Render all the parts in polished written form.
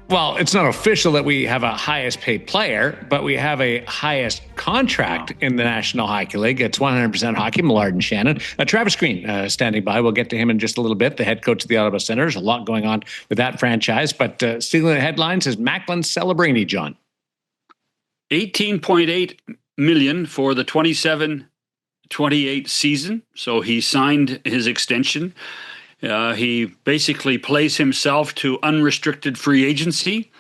Well, it's not official that we have a highest paid player, but we have a highest contract in the National Hockey League. It's 100% hockey, Millard and Shannon. Travis Green standing by. We'll get to him in just a little bit, the head coach of the Ottawa Senators. A lot going on with that franchise. But stealing the headlines is Macklin Celebrini, John. $18.8 million for the 27-28 season. So he signed his extension. He basically plays himself to unrestricted free agency.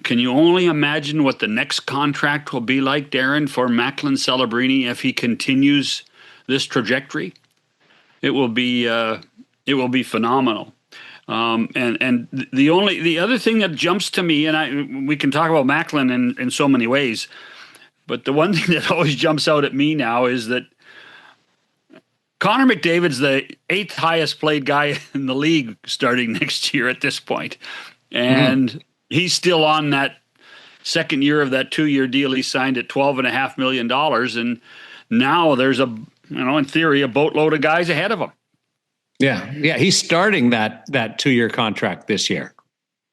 Can you only imagine what the next contract will be like, Daren, for Macklin Celebrini if he continues this trajectory? It will be phenomenal. And the other thing that jumps to me, and we can talk about Macklin in so many ways, but the one thing that always jumps out at me now is that Connor McDavid's the 8th highest paid guy in the league starting next year at this point. And he's still on that second year of that 2-year deal he signed at $12.5 million. And now there's in theory, a boatload of guys ahead of him. Yeah. He's starting that 2-year contract this year.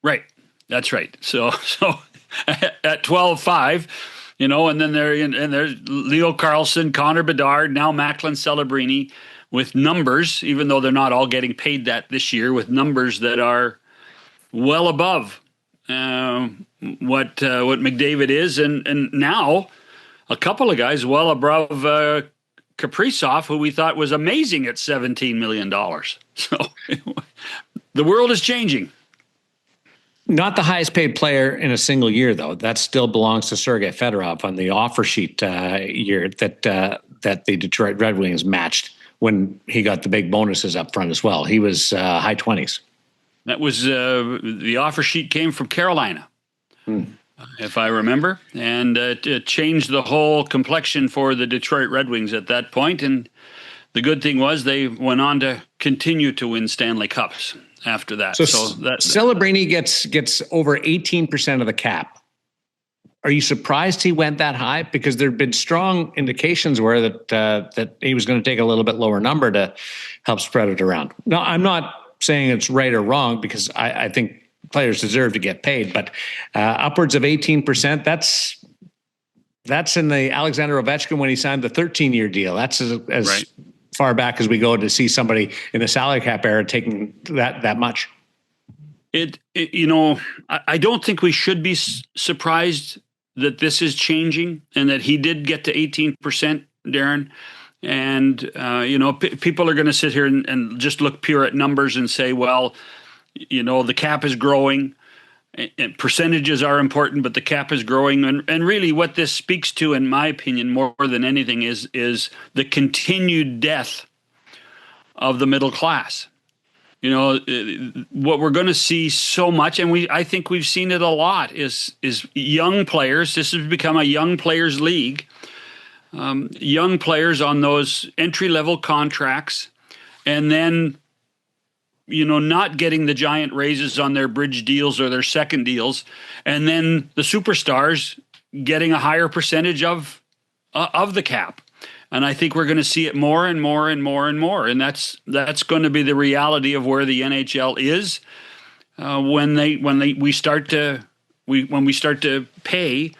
Right. That's right. So at 12.5, and then there's Leo Carlson, Connor Bedard, now Macklin Celebrini with numbers, even though they're not all getting paid that this year, with numbers that are well above what McDavid is, and now a couple of guys well above Kaprizov, who we thought was amazing at $17 million. So the world is changing. Not the highest paid player in a single year, though. That still belongs to Sergei Fedorov on the offer sheet year that the Detroit Red Wings matched when he got the big bonuses up front as well. He was high 20s. That was the offer sheet came from Carolina, if I remember, and it changed the whole complexion for the Detroit Red Wings at that point. And the good thing was they went on to continue to win Stanley Cups after that. So Celebrini gets over 18% of the cap. Are you surprised he went that high? Because there have been strong indications where that he was going to take a little bit lower number to help spread it around. No, I'm not saying it's right or wrong, because I think players deserve to get paid, but upwards of 18%, that's in the Alexander Ovechkin when he signed the 13-year deal. That's as right far back as we go to see somebody in the salary cap era taking that much. I don't think we should be surprised that this is changing and that he did get to 18%, Daren. And, people are going to sit here and just look pure at numbers and say, well, the cap is growing and percentages are important, but the cap is growing. And really what this speaks to, in my opinion, more than anything is the continued death of the middle class. What we're going to see so much, and I think we've seen it a lot, is young players. This has become a young players league. Young players on those entry-level contracts, and then not getting the giant raises on their bridge deals or their second deals, and then the superstars getting a higher percentage of the cap. And I think we're going to see it more and more and more and more. And that's going to be the reality of where the NHL is when we start to pay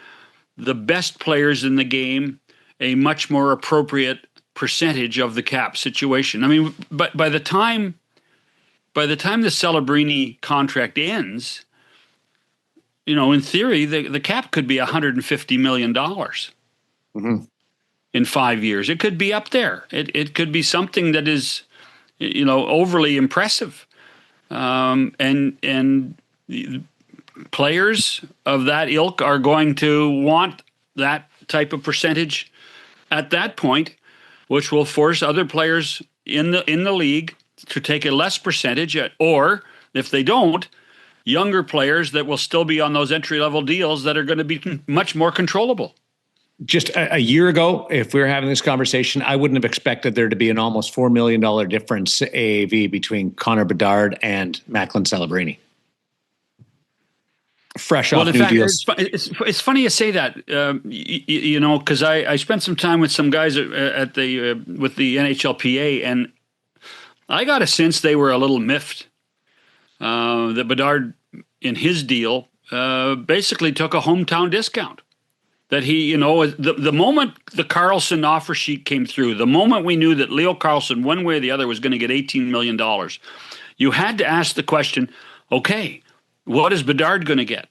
the best players in the game a much more appropriate percentage of the cap situation. I mean, but by the time the Celebrini contract ends, in theory, the cap could be $150 million in 5 years. It could be up there. It could be something that is, overly impressive. And players of that ilk are going to want that type of percentage at that point, which will force other players in the league to take a less percentage, or if they don't, younger players that will still be on those entry-level deals that are going to be much more controllable. Just a year ago, if we were having this conversation, I wouldn't have expected there to be an almost $4 million difference AAV between Connor Bedard and Macklin Celebrini. Fresh off new deals. It's funny you say that, because I spent some time with some guys with the NHLPA, and I got a sense they were a little miffed that Bedard in his deal basically took a hometown discount. That he, the moment the Karlsson offer sheet came through, the moment we knew that Leo Karlsson, one way or the other, was going to get $18 million, you had to ask the question, okay, what is Bedard going to get?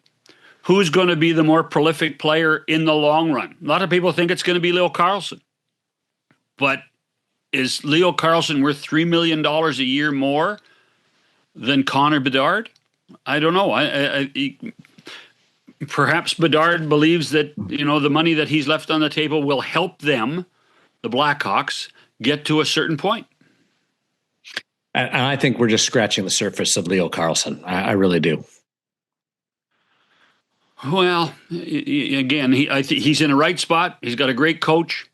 Who's going to be the more prolific player in the long run? A lot of people think it's going to be Leo Karlsson. But is Leo Karlsson worth $3 million a year more than Connor Bedard? I don't know. Perhaps Bedard believes that, the money that he's left on the table will help them, the Blackhawks, get to a certain point. And I think we're just scratching the surface of Leo Karlsson. I really do. Well, again, I think he's in a right spot. He's got a great coach.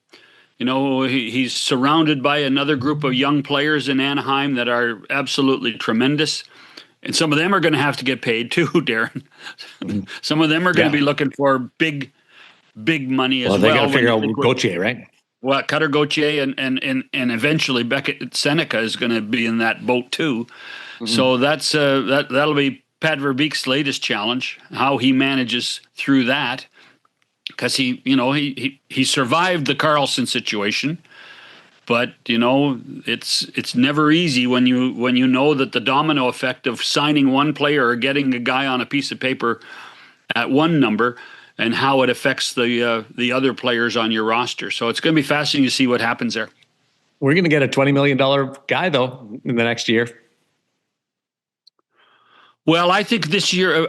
He's surrounded by another group of young players in Anaheim that are absolutely tremendous. And some of them are going to have to get paid too, Daren. Some of them are going to be looking for big money as well. Well, they got to figure out Gauthier, right? Well, Cutter Gauthier and eventually Beckett Seneca is going to be in that boat too. Mm-hmm. So that'll be Pat Verbeek's latest challenge, how he manages through that, because he survived the Karlsson situation. But it's never easy when you know that the domino effect of signing one player or getting a guy on a piece of paper at one number and how it affects the other players on your roster. So it's going to be fascinating to see what happens there. We're going to get a $20 million guy though in the next year. Well, I think this year,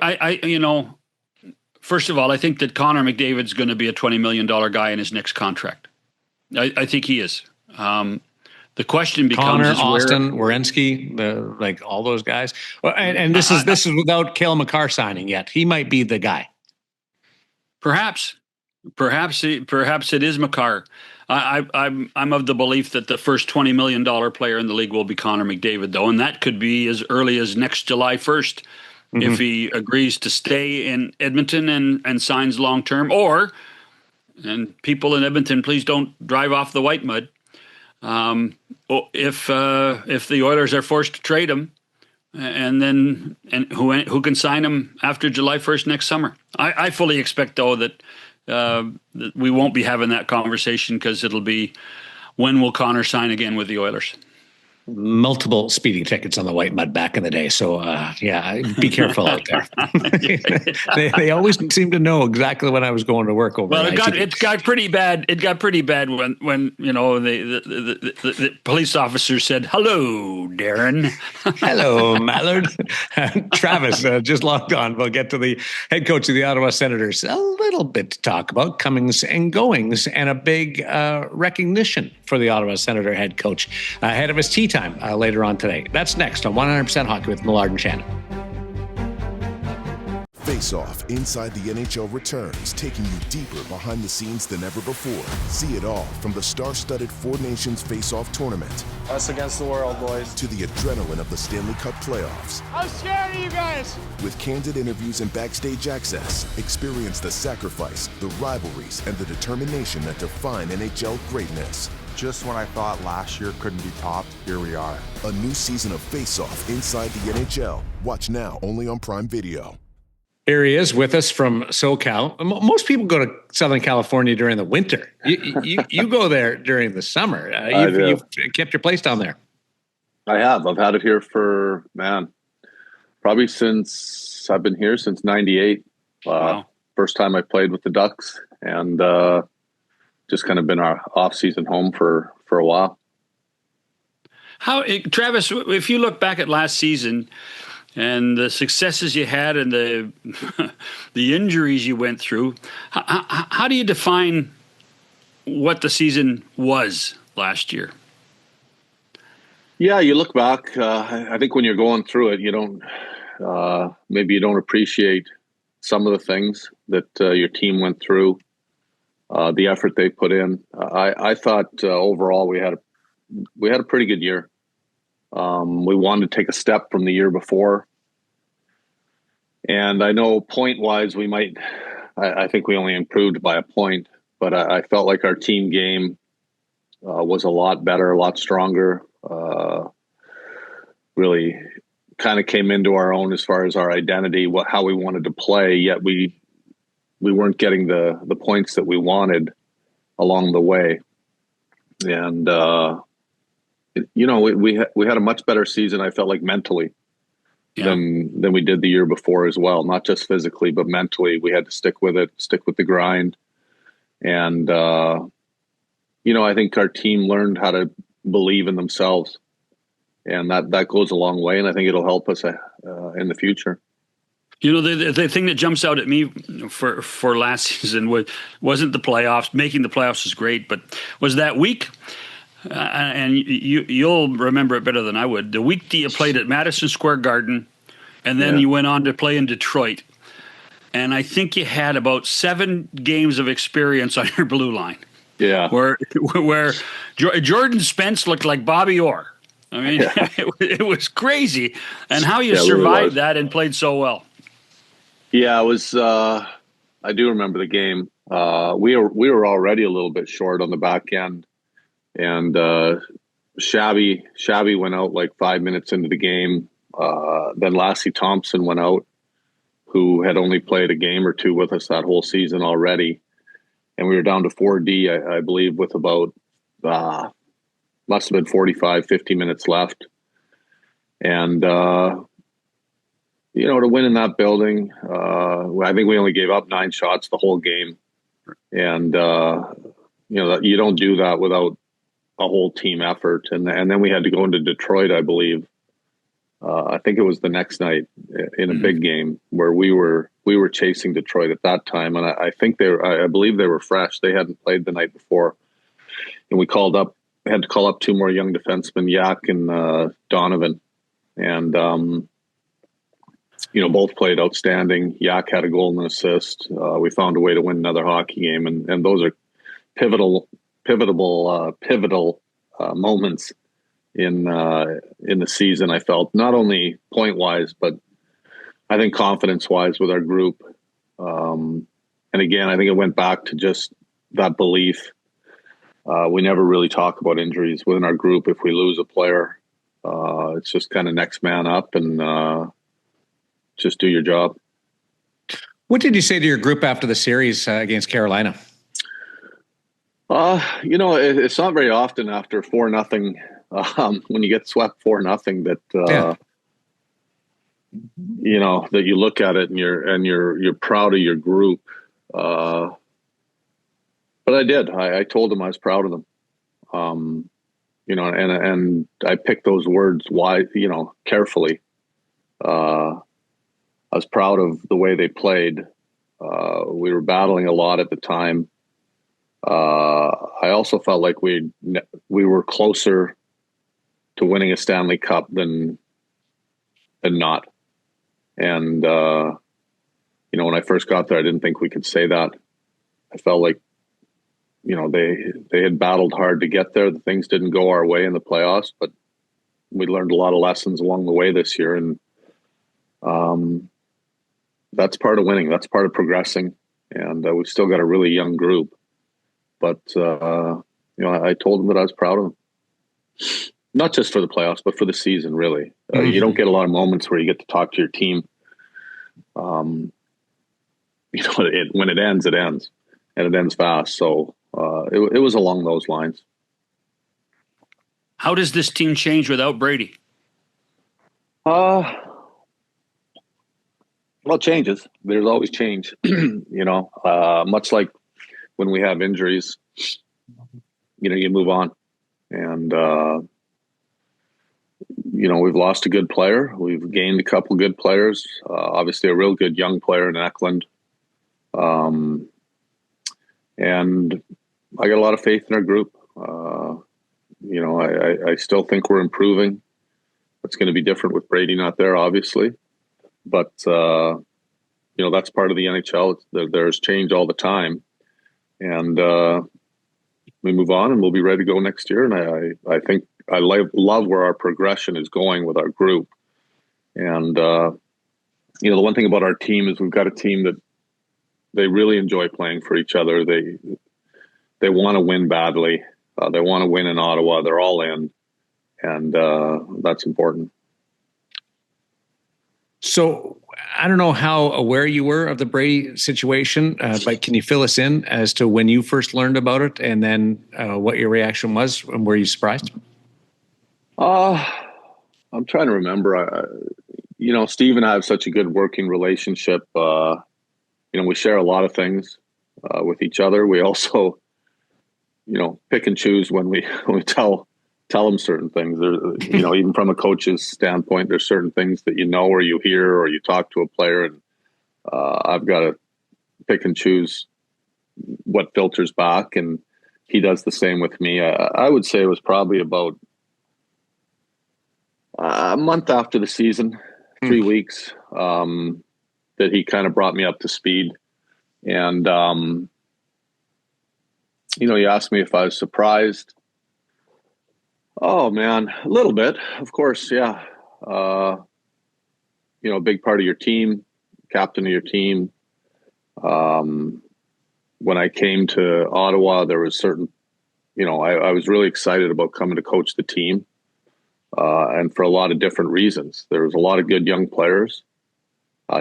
first of all, I think that Connor McDavid's going to be a $20 million guy in his next contract. I think he is. The question becomes: Connor, Austin, Werenski, all those guys. Well, and this is without Cale Makar signing yet. He might be the guy. Perhaps it is Makar. I'm of the belief that the first $20 million player in the league will be Connor McDavid, though, and that could be as early as next July 1st if he agrees to stay in Edmonton and signs long term. Or, and people in Edmonton, please don't drive off the white mud. If the Oilers are forced to trade him, and who can sign him after July 1st next summer? I fully expect, though, that we won't be having that conversation because it'll be, when will Connor sign again with the Oilers? Multiple speeding tickets on the white mud back in the day. So, be careful out there. they always seem to know exactly when I was going to work over. Well, it got pretty bad. It got pretty bad when the police officer said, "Hello, Daren." Hello, Millard. Travis just logged on. We'll get to the head coach of the Ottawa Senators. A little bit to talk about comings and goings, and a big recognition for the Ottawa Senator head coach ahead of his tea time later on today. That's next on 100% Hockey with Millard and Shannon. Face-Off Inside the NHL returns, taking you deeper behind the scenes than ever before. See it all from the star-studded Four Nations Face-Off tournament. Us against the world, boys. To the adrenaline of the Stanley Cup playoffs. I'm scared of you guys. With candid interviews and backstage access, experience the sacrifice, the rivalries, and the determination that define NHL greatness. Just when I thought last year couldn't be topped, here we are. A new season of Face-Off Inside the NHL. Watch now only on Prime Video. Here he is with us from SoCal. Most people go to Southern California during the winter. You go there during the summer. You've kept your place down there. I have. I've had it here for, probably since I've been here since 98. Wow. First time I played with the Ducks, and just kind of been our off-season home for a while. Travis, if you look back at last season and the successes you had and the injuries you went through, how do you define what the season was last year? Yeah, you look back. I think when you're going through it, you don't appreciate some of the things that your team went through, the effort they put in. I thought overall we had a pretty good year. We wanted to take a step from the year before. And I know point-wise I think we only improved by a point, but I felt like our team game was a lot better, a lot stronger. Really kind of came into our own as far as our identity, how we wanted to play, yet we weren't getting the points that we wanted along the way. And, we had a much better season, I felt like, mentally than we did the year before as well. Not just physically, but mentally. We had to stick with it, stick with the grind. And, I think our team learned how to believe in themselves. And that goes a long way, and I think it'll help us in the future. The thing that jumps out at me for last season wasn't the playoffs. Making the playoffs was great, but was that week, and you'll remember it better than I would, the week that you played at Madison Square Garden, and then you went on to play in Detroit. And I think you had about 7 games of experience on your blue line. Yeah. Where Jordan Spence looked like Bobby Orr. I mean, it was crazy. And how you survived that and played so well. Yeah, it was. I do remember the game. We were already a little bit short on the back end, and Shabby went out like 5 minutes into the game. Then Lassie Thompson went out, who had only played a game or two with us that whole season already, and we were down to 4D, I believe, with about must have been 45, 50 minutes left, and. To win in that building, I think we only gave up 9 shots the whole game. And, you don't do that without a whole team effort. And then we had to go into Detroit, I believe. I think it was the next night in a big game where we were chasing Detroit at that time. And I think I believe they were fresh. They hadn't played the night before. And we had to call up 2 more young defensemen, Yak and Donovan. And, both played outstanding. Yak had a goal and an assist. We found a way to win another hockey game, and those are pivotal moments in the season. I felt, not only point wise, but I think confidence wise with our group. And again, I think it went back to just that belief. We never really talk about injuries within our group. If we lose a player, it's just kind of next man up and. Just do your job. What did you say to your group after the series against Carolina? It's not very often after 4-0, when you get swept 4-0 that that you look at it and you're proud of your group. But I did. I told them I was proud of them. And I picked those words carefully. I was proud of the way they played. We were battling a lot at the time. I also felt like we were closer to winning a Stanley Cup than not. And when I first got there, I didn't think we could say that. I felt like they had battled hard to get there. The things didn't go our way in the playoffs, but we learned a lot of lessons along the way this year, and that's part of winning. That's part of progressing. And we've still got a really young group. But, I told them that I was proud of them. Not just for the playoffs, but for the season, really. You don't get a lot of moments where you get to talk to your team. When it ends, it ends. And it ends fast. So it was along those lines. How does this team change without Brady? Well, changes. There's always change, much like when we have injuries, you move on. And, we've lost a good player. We've gained a couple good players. Obviously a real good young player in Eklund. And I got a lot of faith in our group. I still think we're improving. It's going to be different with Brady not there, obviously. But, that's part of the NHL. There's change all the time. And we move on and we'll be ready to go next year. And I think I love where our progression is going with our group. And, the one thing about our team is we've got a team that they really enjoy playing for each other. They want to win badly. They want to win in Ottawa. They're all in. And that's important. So I don't know how aware you were of the Brady situation, but can you fill us in as to when you first learned about it, and then what your reaction was, and were you surprised? I'm trying to remember. Steve and I have such a good working relationship. We share a lot of things with each other. We also, pick and choose when we tell them certain things. Even from a coach's standpoint, there's certain things that or you hear or you talk to a player, and I've got to pick and choose what filters back, and he does the same with me. I would say it was probably about a month after the season, 3 weeks, that he kind of brought me up to speed. And, you asked me if I was surprised. Oh, man, a little bit, of course, yeah. A big part of your team, captain of your team. When I came to Ottawa, there was certain, I was really excited about coming to coach the team. And for a lot of different reasons. There was a lot of good young players.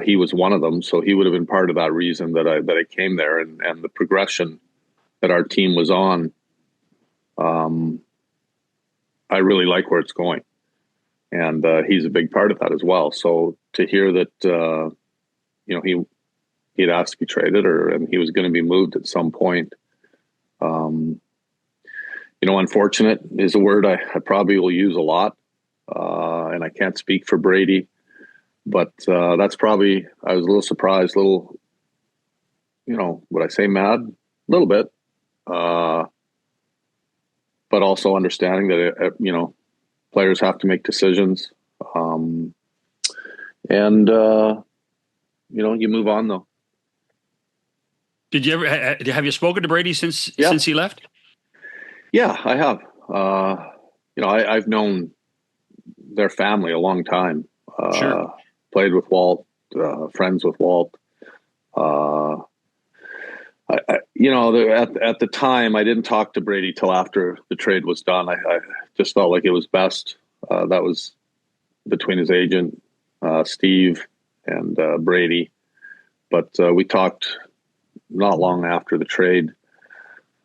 He was one of them, so he would have been part of that reason that I came there, and the progression that our team was on. I really like where it's going, and he's a big part of that as well. So to hear that, he'd asked to be traded, and he was going to be moved at some point. Unfortunate is a word I probably will use a lot. And I can't speak for Brady, but that's probably, I was a little surprised, would I say mad? A little bit. But also understanding that, players have to make decisions. You move on though. Did you ever, have you spoken to Brady since he left? Yeah, I have. I've known their family a long time. Sure. Played with Walt, friends with Walt. At the time, I didn't talk to Brady till after the trade was done. I just felt like it was best. That was between his agent, Steve, and Brady. But we talked not long after the trade.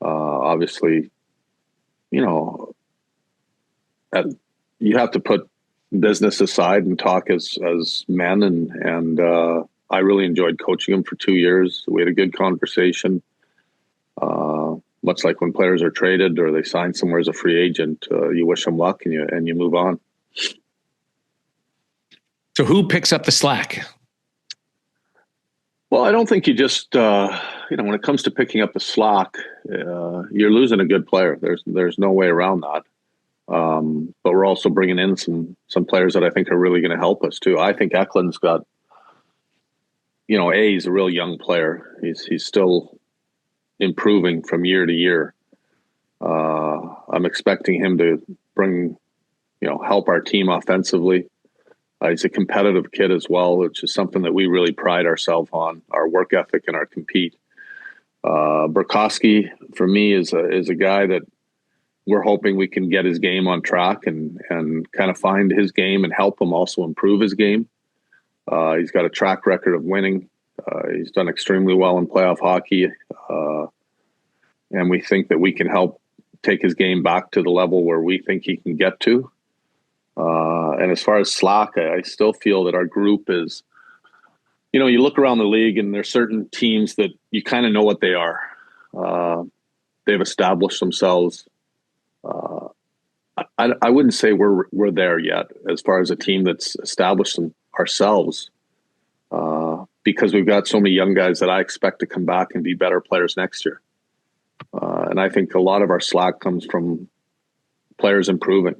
Obviously, you have to put business aside and talk as men, and I really enjoyed coaching him for 2 years. We had a good conversation. Much like when players are traded or they sign somewhere as a free agent, you wish them luck and you move on. So who picks up the slack? Well, I don't think you just when it comes to picking up the slack, you're losing a good player. There's no way around that. But we're also bringing in some players that I think are really going to help us too. I think Eklund's got, he's a real young player. He's still improving from year to year. I'm expecting him to bring, help our team offensively. He's a competitive kid as well, which is something that we really pride ourselves on, our work ethic and our compete. Burakovsky, for me, is a guy that we're hoping we can get his game on track and kind of find his game and help him also improve his game. He's got a track record of winning. He's done extremely well in playoff hockey. And we think that we can help take his game back to the level where we think he can get to. And as far as slack, I still feel that our group is, you look around the league and there's certain teams that you kind of know what they are. They've established themselves. I wouldn't say we're there yet as far as a team that's established ourselves, because we've got so many young guys that I expect to come back and be better players next year. And I think a lot of our slack comes from players improving.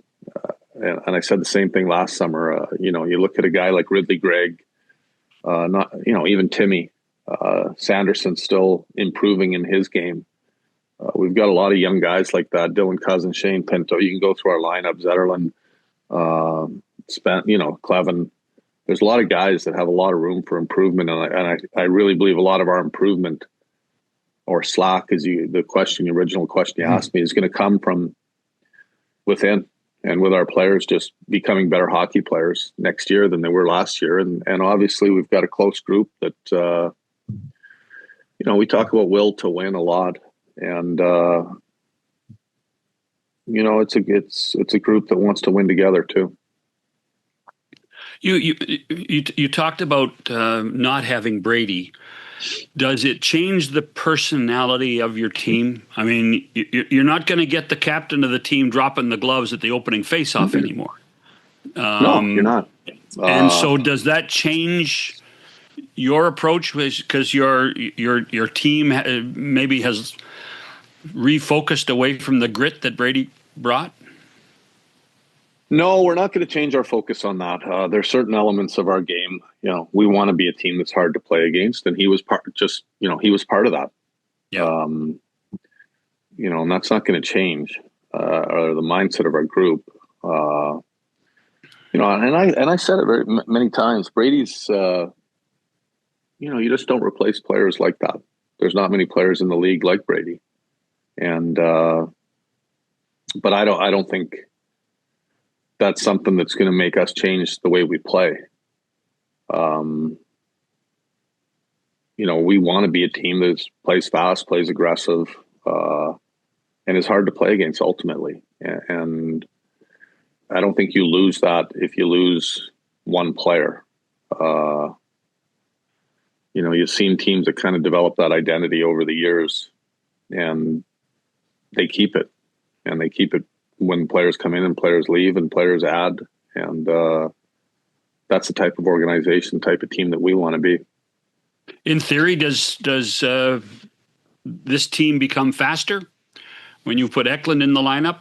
And I said the same thing last summer. You look at a guy like Ridley Gregg, even Timmy Sanderson still improving in his game. We've got a lot of young guys like that. Dylan Cousins, Shane Pinto. You can go through our lineup. Zetterlund, Clevin. There's a lot of guys that have a lot of room for improvement, and I really believe a lot of our improvement or slack, the original question you asked me, is going to come from within. and with our players just becoming better hockey players next year than they were last year. And obviously we've got a close group that, we talk about will to win a lot. And, it's a group that wants to win together too. You talked about not having Brady. Does it change the personality of your team? I mean, you're not going to get the captain of the team dropping the gloves at the opening faceoff anymore. No, you're not. And so, does that change your approach? Because your team maybe has refocused away from the grit that Brady brought? No, we're not going to change our focus on that. There are certain elements of our game. We want to be a team that's hard to play against, and he was part of that. Yeah. And that's not going to change, or the mindset of our group. And I said it very many times. Brady's, you just don't replace players like that. There's not many players in the league like Brady, and but I don't think that's something that's going to make us change the way we play. We want to be a team that plays fast, plays aggressive, and is hard to play against ultimately. And I don't think you lose that if you lose one player. You've seen teams that kind of develop that identity over the years, and they keep it. And they keep it when players come in and players leave and players add. And that's the type of organization, type of team that we want to be. In theory, does this team become faster when you put Eklund in the lineup?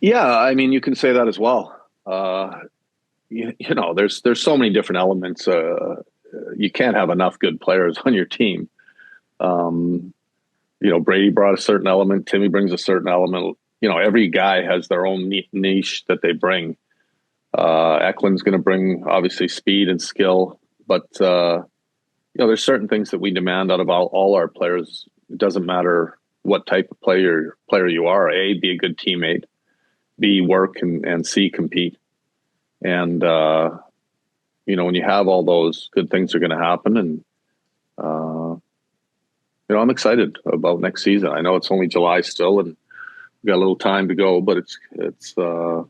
Yeah, I mean, you can say that as well. There's so many different elements. You can't have enough good players on your team. Brady brought a certain element. Timmy brings a certain element. Every guy has their own niche that they bring. Eklund's going to bring obviously speed and skill, but there's certain things that we demand out of all our players. It doesn't matter what type of player you are. A, be a good teammate. B, work, and C, compete. And when you have all those, good things are going to happen. And I'm excited about next season. I know it's only July still, and we got a little time to go, but it's we're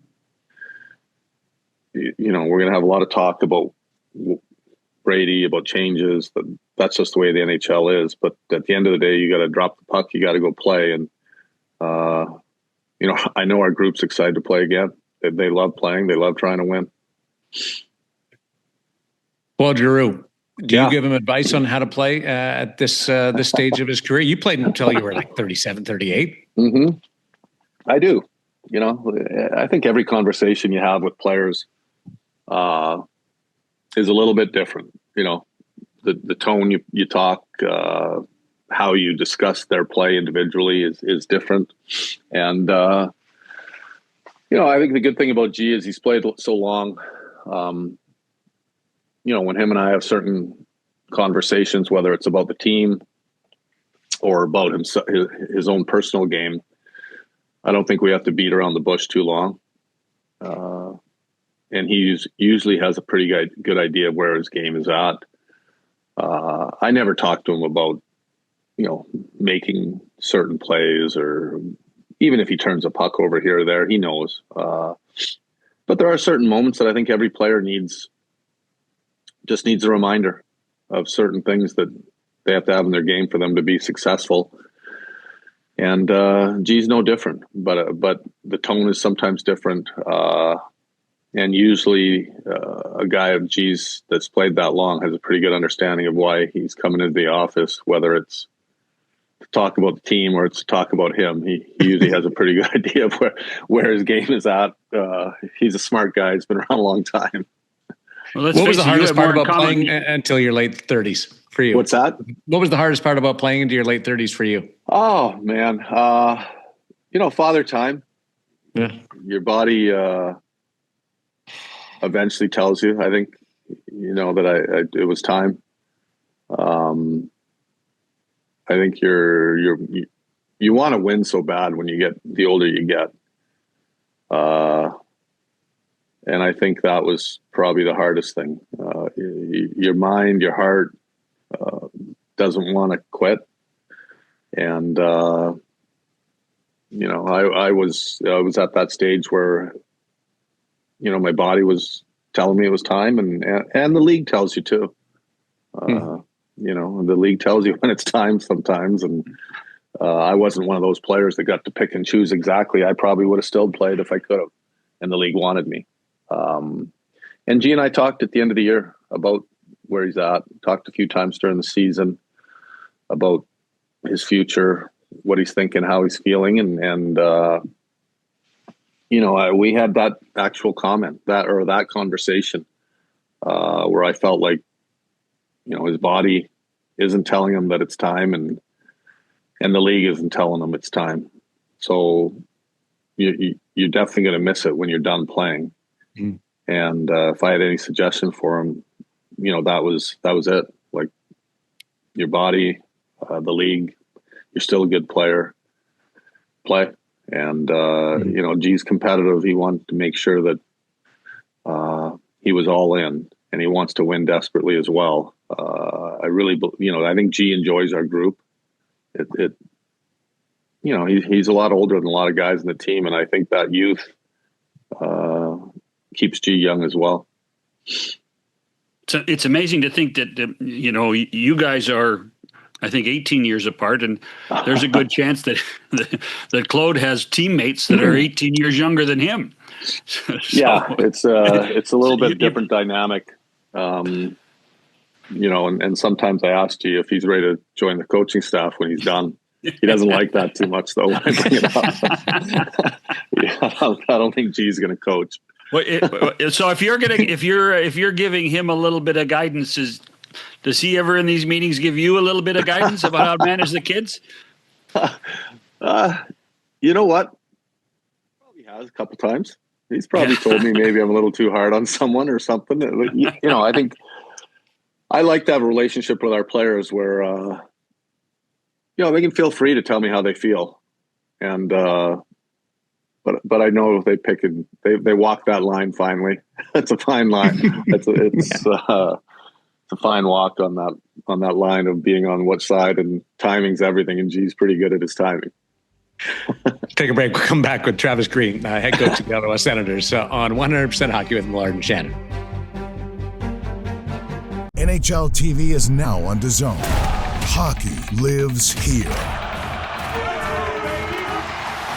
going to have a lot of talk about Brady, about changes. That's just the way the NHL is. But at the end of the day, you got to drop the puck. You got to go play. And I know our group's excited to play again. They love playing. They love trying to win. Well, Giroux, do you give him advice on how to play at this stage of his career? You played until you were like 37, 38. Mm-hmm. I do. I think every conversation you have with players is a little bit different. The tone you talk, how you discuss their play individually is different. And, I think the good thing about G is he's played so long. When him and I have certain conversations, whether it's about the team or about his own personal game, I don't think we have to beat around the bush too long. And he usually has a pretty good idea of where his game is at. I never talk to him about, making certain plays, or even if he turns a puck over here or there, he knows. But there are certain moments that I think every player needs a reminder of certain things that they have to have in their game for them to be successful. And G's no different, but the tone is sometimes different. And usually a guy of G's that's played that long has a pretty good understanding of why he's coming into the office, whether it's to talk about the team or it's to talk about him. He usually has a pretty good idea of where his game is at. He's a smart guy. He's been around a long time. Well, what was the hardest part about playing until your late 30s for you? What's that? What was the hardest part about playing into your late 30s for you? Oh, man. Father time. Yeah. Your body eventually tells you, I think, that it was time. I think you want to win so bad when you get the older you get. And I think that was probably the hardest thing. Your mind, your heart doesn't want to quit. And, I was at that stage where, my body was telling me it was time, and the league tells you too. The league tells you when it's time sometimes. And I wasn't one of those players that got to pick and choose exactly. I probably would have still played if I could have, and the league wanted me. And G and I talked at the end of the year about where he's at, talked a few times during the season about his future, what he's thinking, how he's feeling. And we had that actual comment that conversation, where I felt like, his body isn't telling him that it's time, and the league isn't telling him it's time. So you're definitely going to miss it when you're done playing. Mm. And if I had any suggestion for him, that was it. Like, your body, the league, you're still a good player. Play. And, G's competitive. He wanted to make sure that he was all in, and he wants to win desperately as well. I think G enjoys our group. He's a lot older than a lot of guys in the team, and I think that youth keeps G young as well. So it's amazing to think that you guys are, I think, 18 years apart, and there's a good chance that that Claude has teammates that are 18 years younger than him. Yeah, it's a little bit different dynamic. And sometimes I ask G if he's ready to join the coaching staff when he's done. He doesn't like that too much, though, when I bring it up. I don't think G's going to coach. So if you're giving him a little bit of guidance, does he ever in these meetings give you a little bit of guidance about how to manage the kids? You know what? Probably has a couple times. He's probably told me maybe I'm a little too hard on someone or something. I think I like to have a relationship with our players where, they can feel free to tell me how they feel. And, but I know if they pick and they walk that line finally. It's a fine line. It's a fine walk on that line of being on what side, and timing's everything. And G's pretty good at his timing. Take a break. We'll come back with Travis Green, head coach of the Ottawa Senators, on 100% Hockey with Millard and Shannon. NHL TV is now on DAZN. Hockey lives here.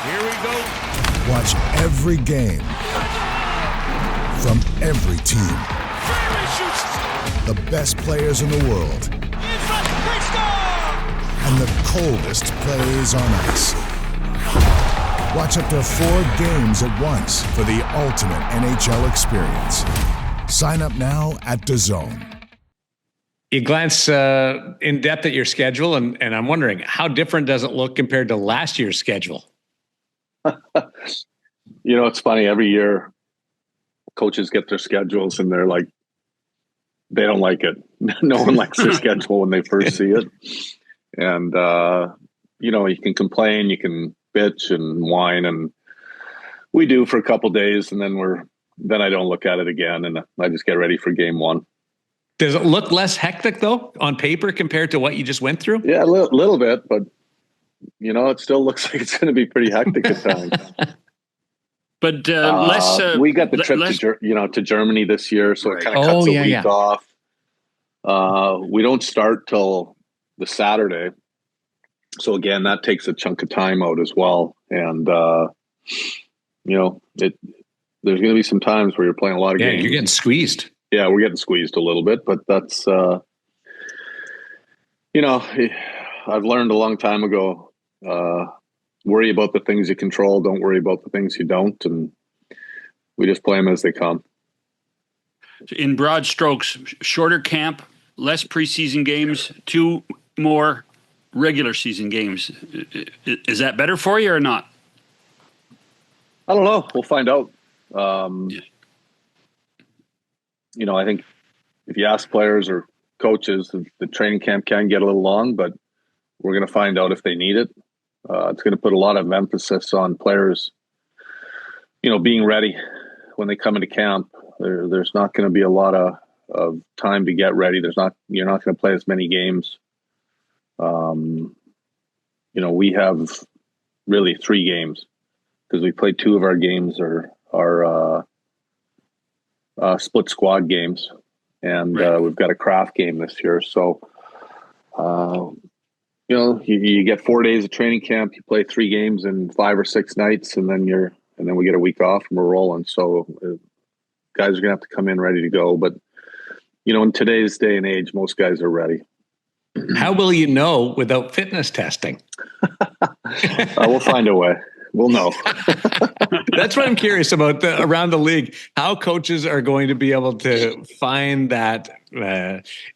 Here we go. Watch every game from every team. The best players in the world. And the coldest plays on ice. Watch up to 4 games at once for the ultimate NHL experience. Sign up now at DAZN. You glance in depth at your schedule, and I'm wondering, how different does it look compared to last year's schedule? It's funny. Every year, coaches get their schedules, and they're like, they don't like it. No one likes their schedule when they first see it. And, you can complain, you can bitch and whine, and we do for a couple of days, and then I don't look at it again, and I just get ready for game one. Does it look less hectic, though, on paper compared to what you just went through? Yeah, a little bit, but, it still looks like it's going to be pretty hectic at times. But we got the trip to Germany this year, so it kind of cuts a week off. We don't start till the Saturday, so again, that takes a chunk of time out as well. And there's going to be some times where you're playing a lot of games. You're getting squeezed. Yeah, we're getting squeezed a little bit, but that's I've learned a long time ago. Worry about the things you control. Don't worry about the things you don't. And we just play them as they come. In broad strokes, shorter camp, less preseason games, 2 more regular season games. Is that better for you or not? I don't know. We'll find out. I think if you ask players or coaches, the training camp can get a little long, but we're going to find out if they need it. It's going to put a lot of emphasis on players being ready when they come into camp. There's not going to be a lot of time to get ready. You're not going to play as many games. We have really 3 games because we played 2 of our games are split squad games, and we've got a craft game this year. So, you get 4 days of training camp. You play 3 games in 5 or 6 nights, and then we get a week off and we're rolling. So, guys are gonna have to come in ready to go. But in today's day and age, most guys are ready. How will you know without fitness testing? We'll find a way. We'll know. That's what I'm curious about around the league. How coaches are going to be able to find that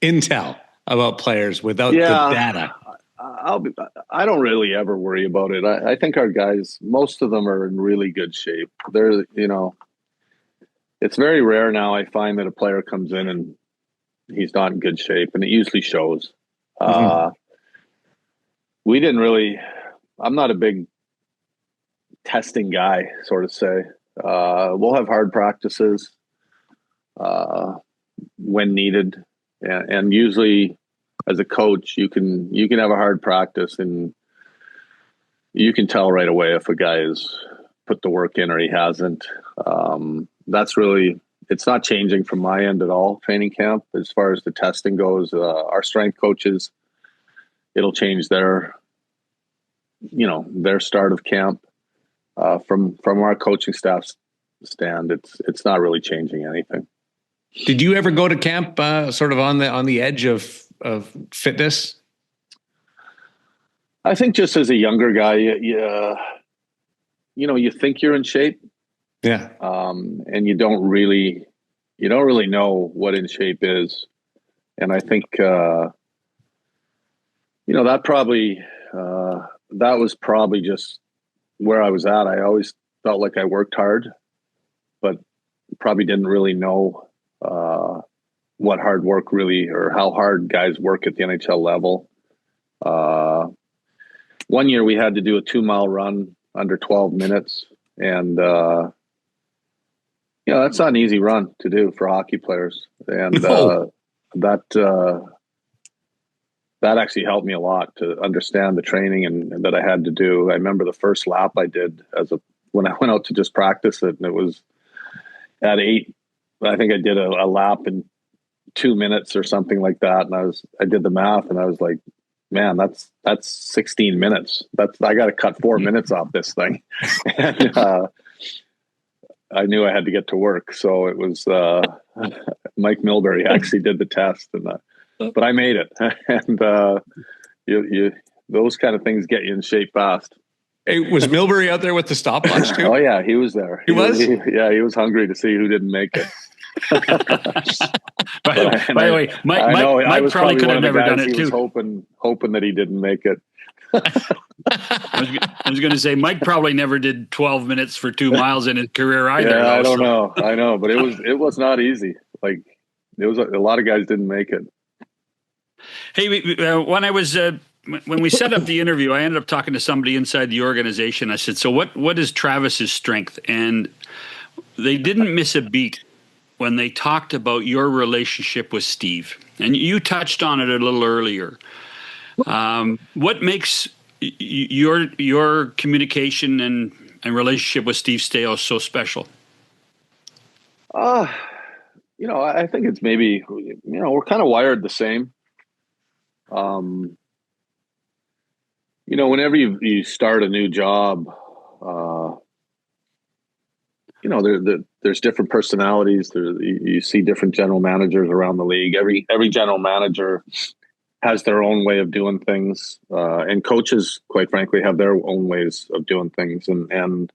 intel about players without the data. I don't really ever worry about it. I think our guys, most of them are in really good shape. It's very rare now I find that a player comes in and he's not in good shape, and it usually shows. We didn't really, I'm not a big testing guy, sort of say. We'll have hard practices when needed. And usually as a coach, you can have a hard practice and you can tell right away if a guy has put the work in or he hasn't. That's really, it's not changing from my end at all, training camp. As far as the testing goes, our strength coaches, it'll change their start of camp. From our coaching staff's stand, it's not really changing anything. Did you ever go to camp sort of on the edge of fitness? I think just as a younger guy, you think you're in shape. Yeah. And you don't really know what in shape is. And I think, that was probably just where I was at. I always felt like I worked hard, but probably didn't really know what hard work really, or how hard guys work at the NHL level. One year we had to do a 2-mile run under 12 minutes. And, that's not an easy run to do for hockey players. And that actually helped me a lot to understand the training and that I had to do. I remember the first lap I did when I went out to just practice it, and it was at 8. I think I did a lap in 2 minutes or something like that. And I did the math and I was like, man, that's 16 minutes. I got to cut 4 minutes off this thing. And, I knew I had to get to work. So it was, Mike Milbury actually did the test, but I made it. And, those kind of things get you in shape fast. Hey, was Milbury out there with the stopwatch too? Oh yeah, he was there. He was? He was hungry to see who didn't make it. By the way, Mike probably could have never done it too. He was hoping that he didn't make it. I was going to say Mike probably never did 12 minutes for 2 miles in his career either. Yeah, I don't know. I know, but it was not easy. Like it was a lot of guys didn't make it. Hey, when we set up the interview, I ended up talking to somebody inside the organization. I said, "So what is Travis's strength?" And they didn't miss a beat when they talked about your relationship with Steve. And you touched on it a little earlier. What makes your communication and relationship with Steve Staios so special? I think it's maybe, we're kind of wired the same. Whenever you start a new job, there's different personalities. You see different general managers around the league. Every general manager has their own way of doing things, and coaches, quite frankly, have their own ways of doing things. And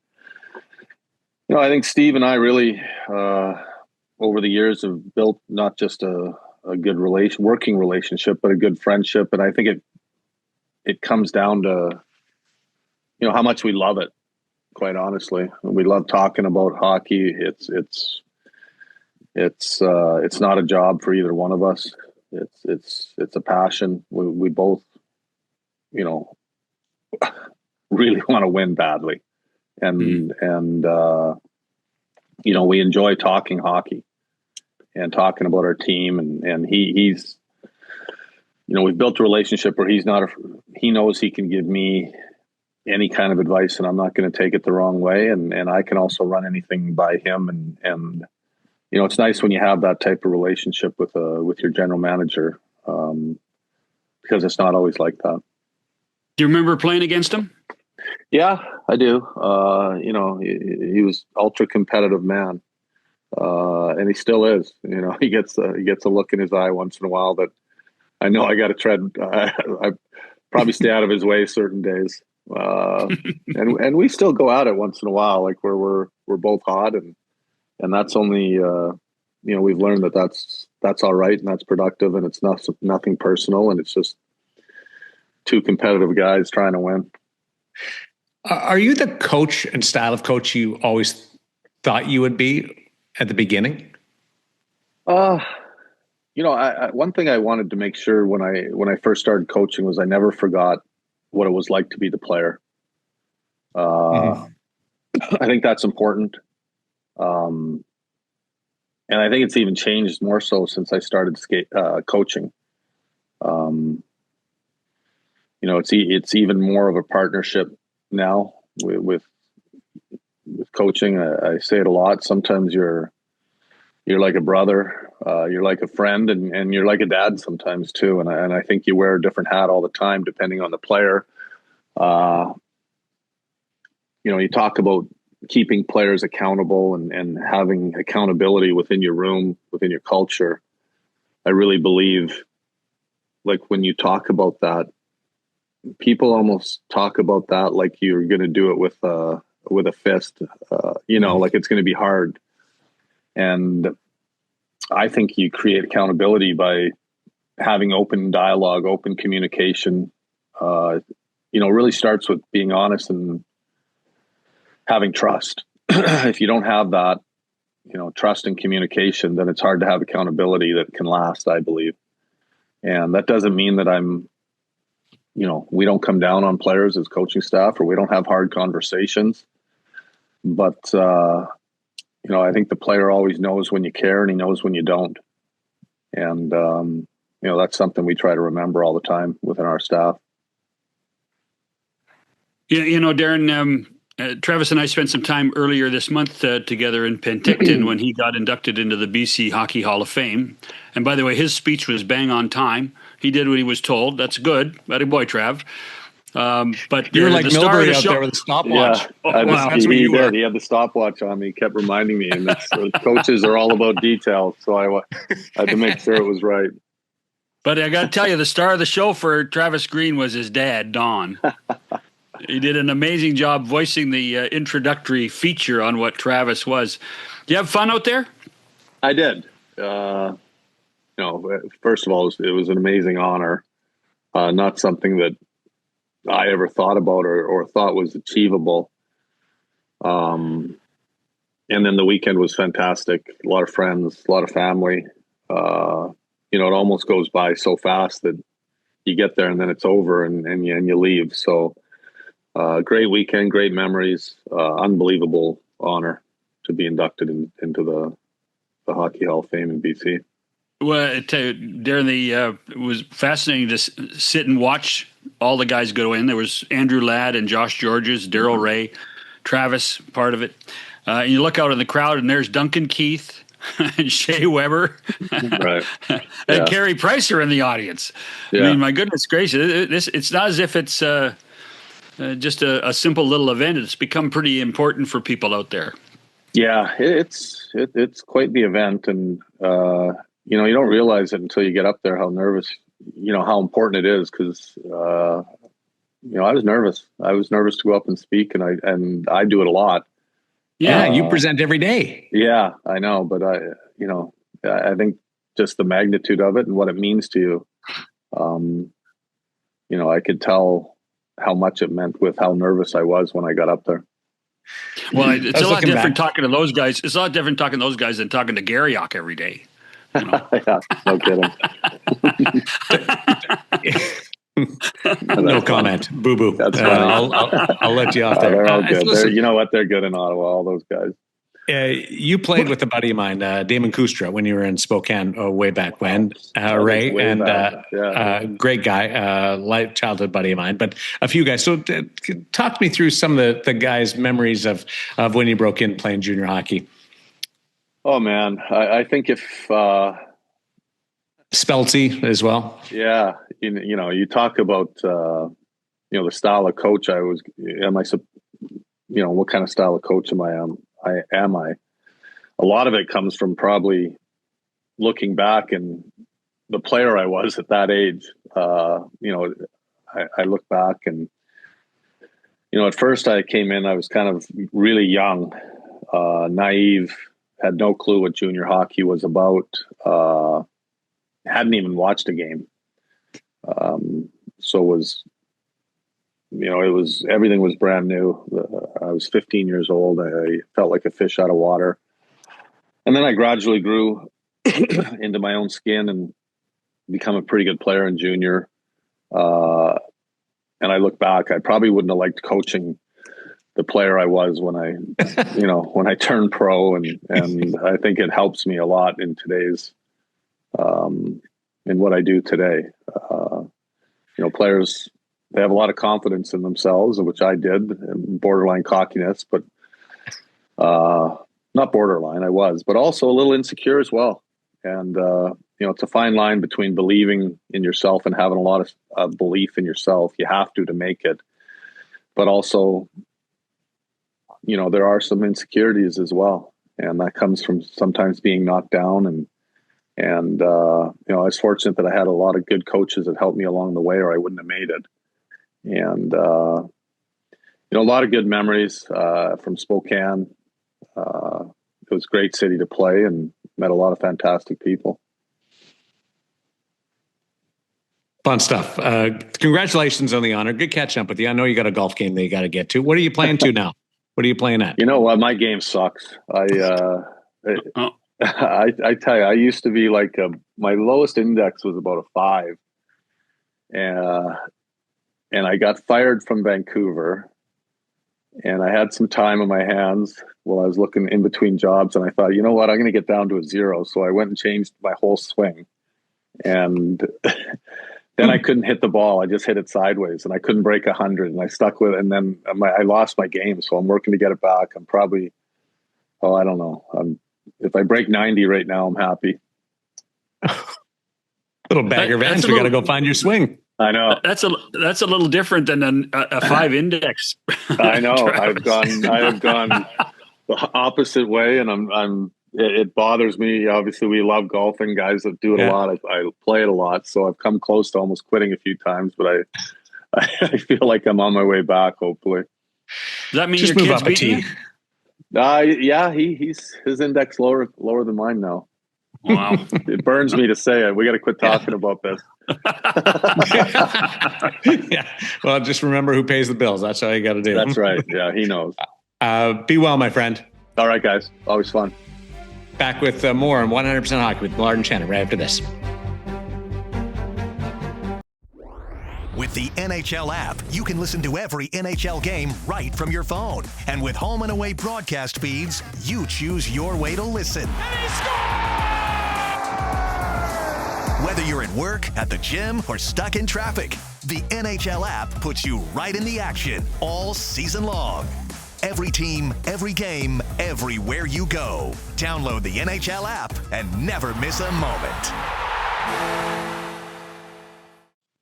I think Steve and I really, over the years, have built not just a good working relationship, but a good friendship. And I think it comes down to, how much we love it. Quite honestly, we love talking about hockey. It's not a job for either one of us. It's a passion. We both, really want to win badly, and we enjoy talking hockey and talking about our team. And he's, we've built a relationship where he knows he can give me any kind of advice and I'm not going to take it the wrong way. And I can also run anything by him. And it's nice when you have that type of relationship with your general manager, because it's not always like that. Do you remember playing against him? Yeah, I do. He was ultra competitive man, and he still is. He gets a look in his eye once in a while that I know I got to tread. I probably stay out of his way certain days, and we still go at it once in a while, like where we're both hot, and that's only we've learned that's all right and that's productive and it's nothing personal and it's just two competitive guys trying to win. Are you the coach and style of coach you always thought you would be at the beginning? One thing I wanted to make sure when I first started coaching was I never forgot what it was like to be the player. I think that's important. And I think it's even changed more so since I started coaching. It's even more of a partnership now with coaching. I say it a lot. Sometimes you're like a brother, you're like a friend, and you're like a dad sometimes too. And I think you wear a different hat all the time depending on the player. You talk about keeping players accountable and having accountability within your room, within your culture. I really believe, like, when you talk about that, people almost talk about that like you're going to do it with a fist, like it's going to be hard. And I think you create accountability by having open dialogue, open communication. Really starts with being honest and having trust. If you don't have that, trust and communication, then it's hard to have accountability that can last, I believe. And that doesn't mean that we don't come down on players as coaching staff or we don't have hard conversations. But, I think the player always knows when you care and he knows when you don't. And, that's something we try to remember all the time within our staff. Yeah, Daren, Travis and I spent some time earlier this month together in Penticton when he got inducted into the BC Hockey Hall of Fame. And by the way, his speech was bang on time. He did what he was told. That's good. Atta boy, Trav. But you were like the star Millard of the out show, there with a stopwatch. Yeah, That's what you were. He had the stopwatch on me. He kept reminding me. And coaches are all about detail, so I had to make sure it was right. But I got to tell you, the star of the show for Travis Green was his dad, Don. He did an amazing job voicing the introductory feature on what Travis was. Do you have fun out there? I did. First of all, it was an amazing honor. Not something that I ever thought about or thought was achievable. And then the weekend was fantastic. A lot of friends, a lot of family. It almost goes by so fast that you get there and then it's over and you leave. So great weekend, great memories, unbelievable honor to be inducted into the Hockey Hall of Fame in BC. Well, I tell you, Darren, it was fascinating to sit and watch all the guys go in. There was Andrew Ladd and Josh Georges, Daryl Ray, Travis, part of it. And you look out in the crowd, and there's Duncan Keith and Shea Weber, Right, and Carey Price are in the audience. Yeah. I mean, my goodness gracious, it's not as if it's just a simple little event. It's become pretty important for people out there. Yeah, it's quite the event, and you don't realize it until you get up there how nervous, how important it is. Because I was nervous. I was nervous to go up and speak, and I do it a lot. Yeah, you present every day. Yeah, I know, but I think just the magnitude of it and what it means to you. I could tell how much it meant with how nervous I was when I got up there. Well, it's a lot different talking to those guys. It's a lot different talking to those guys than talking to Garriock every day. Yeah, no kidding. No comment. Boo boo. That's fine. I'll let you off there. They're all good. You know what? They're good in Ottawa, all those guys. You played with a buddy of mine, Damon Kustra, when you were in Spokane way back when, Ray, and great guy, childhood buddy of mine, but a few guys. So talk to me through some of the guys' memories of when you broke in playing junior hockey. Oh, man. I think if Spelty as well. Yeah. You talk about, the style of coach what kind of style of coach am I? A lot of it comes from probably looking back and the player I was at that age. I look back and, at first I came in, I was kind of really young, naive, had no clue what junior hockey was about. Hadn't even watched a game. Everything was brand new. I was 15 years old. I felt like a fish out of water. And then I gradually grew into my own skin and become a pretty good player in junior. And I look back, I probably wouldn't have liked coaching the player I was when I turned pro. And I think it helps me a lot in today's, in what I do today. Players, they have a lot of confidence in themselves, which I did, and borderline cockiness, but not borderline, I was, but also a little insecure as well. And, it's a fine line between believing in yourself and having a lot of belief in yourself. You have to make it. But also, there are some insecurities as well. And that comes from sometimes being knocked down. And I was fortunate that I had a lot of good coaches that helped me along the way, or I wouldn't have made it. And, a lot of good memories from Spokane. It was a great city to play and met a lot of fantastic people. Fun stuff. Congratulations on the honor. Good catching up with you. I know you got a golf game that you got to get to. What are you playing to now? What are you playing at? You know what? My game sucks. I tell you, I used to be like my lowest index was about a 5. And I got fired from Vancouver, and I had some time on my hands while I was looking in between jobs. And I thought, you know what, I'm going to get down to a 0. So I went and changed my whole swing. And then I couldn't hit the ball. I just hit it sideways, and I couldn't break 100, and I stuck with it. And then I lost my game. So I'm working to get it back. I'm probably, I don't know. If I break 90 right now, I'm happy. Little bagger Vance, we got to go find your swing. I know. That's a little different than a 5 index. I know. I have gone the opposite way, and it bothers me. Obviously, we love golfing, guys that do it a lot. I play it a lot, so I've come close to almost quitting a few times, but I feel like I'm on my way back, hopefully. Does that mean just your move kid's up a tee? Yeah, he's his index lower than mine now. Wow. It burns me to say it. We got to quit talking about this. Yeah. Well, just remember who pays the bills. That's all you got to do. That's right. Yeah, he knows. Be well, my friend. All right, guys. Always fun. Back with more on 100% Hockey with Millard and Shannon right after this. With the NHL app, you can listen to every NHL game right from your phone. And with home and away broadcast feeds, you choose your way to listen. And he scores! Whether you're at work, at the gym, or stuck in traffic, the NHL app puts you right in the action all season long. Every team, every game, everywhere you go. Download the NHL app and never miss a moment.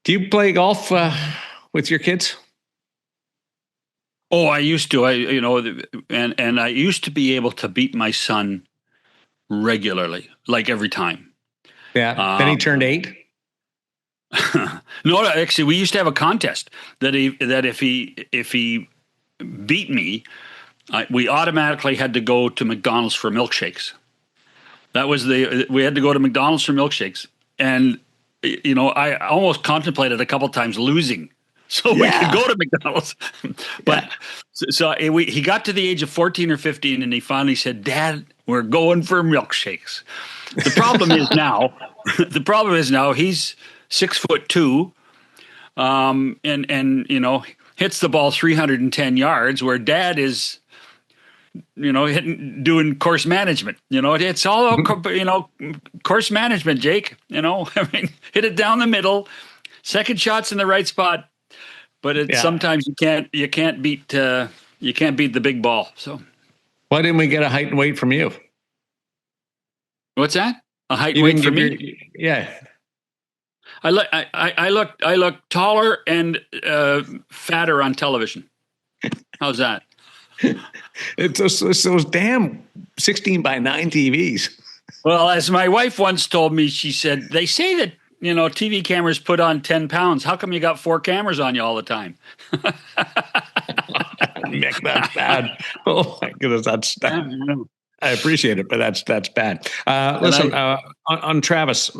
Do you play golf with your kids? Oh, I used to. And I used to be able to beat my son regularly, like every time. Yeah. Then he turned 8. No, actually, we used to have a contest that if he beat me, we automatically had to go to McDonald's for milkshakes. We had to go to McDonald's for milkshakes, and I almost contemplated a couple times losing so we could go to McDonald's. But he got to the age of 14 or 15, and he finally said, "Dad, we're going for milkshakes." The problem is now he's 6'2", and hits the ball 310 yards, where Dad is doing course management. It's all course management, Jake. I mean, hit it down the middle, second shot's in the right spot, but sometimes you can't beat the big ball. So why didn't we get a height and weight from you? What's that? A height and weight for me? Yeah. I look taller and fatter on television. How's that? It's those damn 16:9 TVs. Well, as my wife once told me, she said, they say that, TV cameras put on 10 pounds. How come you got 4 cameras on you all the time? Nick, that's bad. Oh my goodness, that's I appreciate it, but that's bad. Listen, on Travis,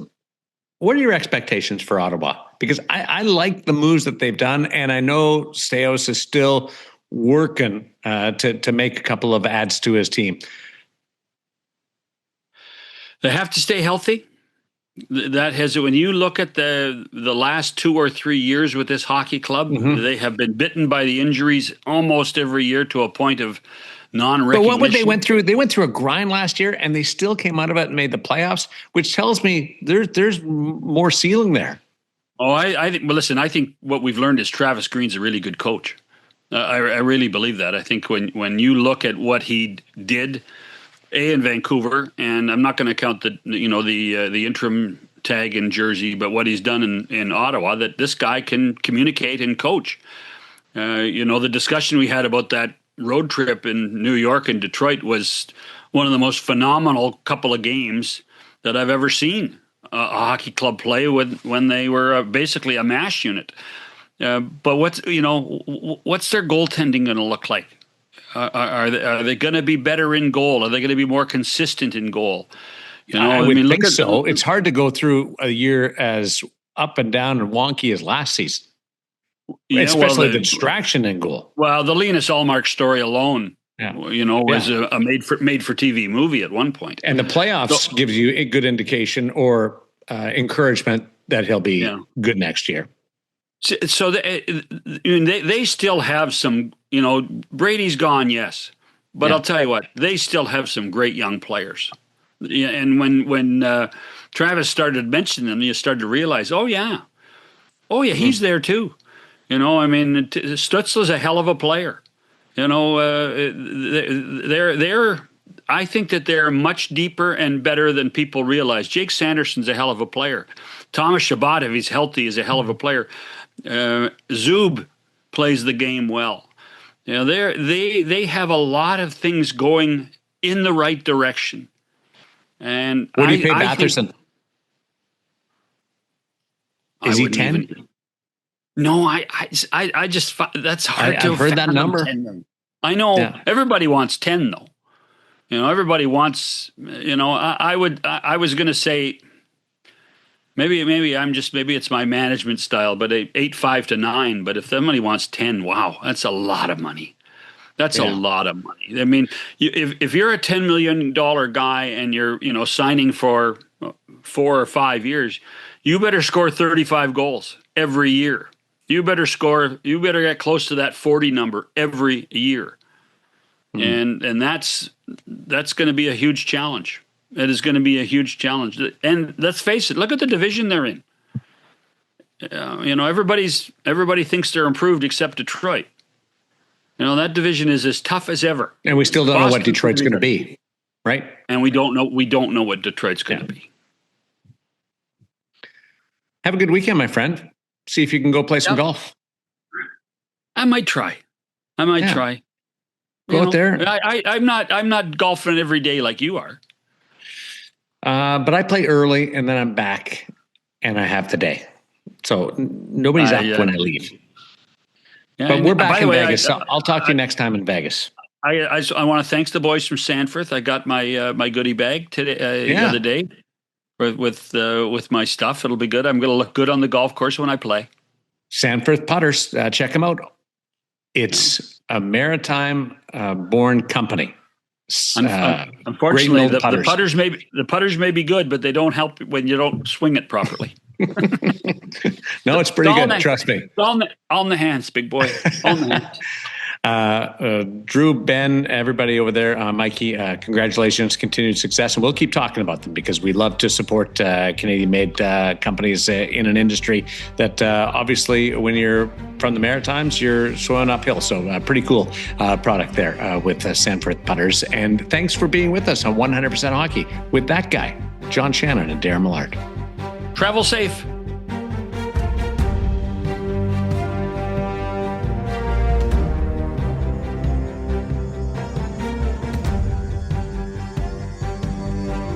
what are your expectations for Ottawa? Because I like the moves that they've done, and I know Staios is still working to make a couple of adds to his team. They have to stay healthy. That has, when you look at the last 2 or 3 years with this hockey club, they have been bitten by the injuries almost every year to a point of non-recognition. But what would they went through? They went through a grind last year, and they still came out of it and made the playoffs, which tells me there's more ceiling there. Oh, I think. Well, listen, I think what we've learned is Travis Green's a really good coach. I really believe that. I think when you look at what he did, in Vancouver, and I'm not going to count the interim tag in Jersey, but what he's done in Ottawa, that this guy can communicate and coach. The discussion we had about that road trip in New York and Detroit was one of the most phenomenal couple of games that I've ever seen a hockey club play when they were basically a mash unit. But what's their goaltending going to look like? Are they going to be better in goal? Are they going to be more consistent in goal? I would think so. It's hard to go through a year as up and down and wonky as last season, especially the distraction in goal. Well, the Linus Ullmark story alone, was a made for TV movie at one point. And the playoffs gives you a good indication or encouragement that he'll be good next year. So they still have some, Brady's gone, yes. But I'll tell you what, they still have some great young players. And when Travis started mentioning them, you started to realize, he's there too. Stützle's a hell of a player. I think that they're much deeper and better than people realize. Jake Sanderson's a hell of a player. Thomas Chabot, if he's healthy, is a hell of a player. Zub plays the game well. They have a lot of things going in the right direction. And what do you pay Batherson? Is he 10? No, I just that's hard to. I've heard that number. 10. I know everybody wants 10 though. Everybody wants. I was going to say. Maybe it's my management style, but 8.5 to 9. But if somebody wants 10, wow, that's a lot of money. That's a lot of money. I mean, if you're a $10 million guy and you're signing for 4 or 5 years, you better score 35 goals every year. You better get close to that 40 number every year, and that's going to be a huge challenge. It is going to be a huge challenge. And let's face it, look at the division they're in. Everybody thinks they're improved except Detroit. That division is as tough as ever. And we still don't know what Detroit's going to be, right? And we don't know what Detroit's going to be. Have a good weekend, my friend. See if you can go play some golf. I might try. Try. Go out there. I'm not golfing every day like you are. But I play early and then I'm back and I have the day. So nobody's up when I leave. Yeah, but we're back in Vegas. So I'll talk to you next time in Vegas. I want to thank the boys from Sanforth. I got my goodie bag today, the other day with my stuff. It'll be good. I'm going to look good on the golf course when I play. Sanforth Putters. Check them out. It's a maritime born company. Unfortunately, the putters may be good, but they don't help when you don't swing it properly. No, it's pretty good. Trust me. On the hands, big boy. On the hands. Drew, Ben, everybody over there, Mikey, congratulations, continued success. And we'll keep talking about them because we love to support Canadian-made companies in an industry that obviously when you're from the Maritimes, you're swimming uphill. So pretty cool product there with Sanford putters. And thanks for being with us on 100% Hockey with that guy, John Shannon and Daren Millard. Travel safe.